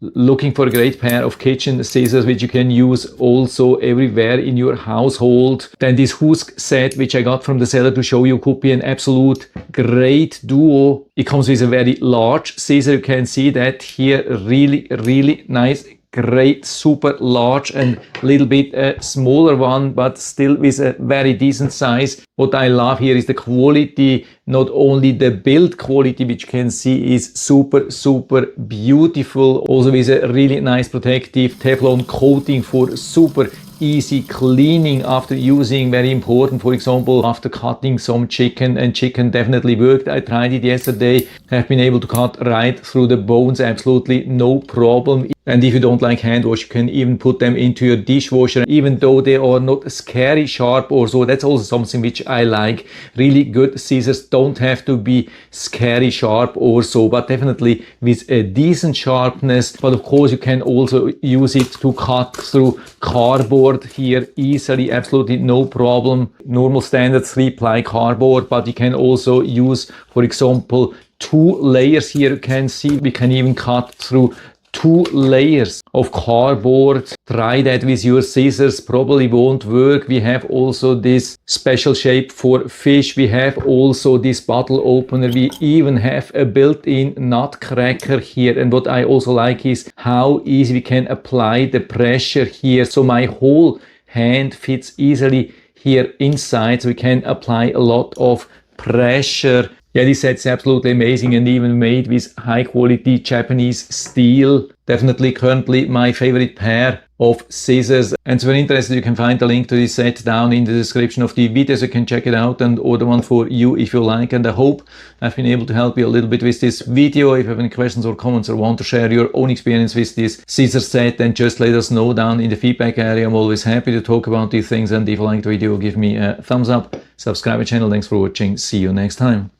Looking for a great pair of kitchen scissors which you can use also everywhere in your household, then this HUUSK set which I got from the seller to show you could be an absolute great duo. It comes with a very large scissor, you can see that here, really nice, great, super large, and a little bit smaller one, but still with a very decent size. What I love here is the quality, not only the build quality, which you can see is super beautiful, also with a really nice protective Teflon coating for super easy cleaning after using, very important, for example, after cutting some chicken, and chicken definitely worked. I tried it yesterday, have been able to cut right through the bones, absolutely no problem. And if you don't like hand wash, you can even put them into your dishwasher, even though they are not scary sharp or so. That's also something which I like. Really good scissors don't have to be scary sharp or so, but definitely with a decent sharpness. But of course you can also use it to cut through cardboard here easily, absolutely no problem. Normal standard 3-ply cardboard, but you can also use, for example, 2 layers here. You can see we can even cut through 2 layers of cardboard. Try that with your scissors, probably won't work. We have also this special shape for fish. We have also this bottle opener. We even have a built-in nut cracker here. And what I also like is how easy we can apply the pressure here. So my whole hand fits easily here inside. So we can apply a lot of pressure. Yeah, this set's absolutely amazing and even made with high quality Japanese steel. Definitely currently my favorite pair of scissors. And so if you're interested, you can find the link to this set down in the description of the video, so you can check it out and order one for you if you like. And I hope I've been able to help you a little bit with this video. If you have any questions or comments or want to share your own experience with this scissor set, then just let us know down in the feedback area. I'm always happy to talk about these things. And if you liked the video, give me a thumbs up, subscribe to the channel. Thanks for watching. See you next time.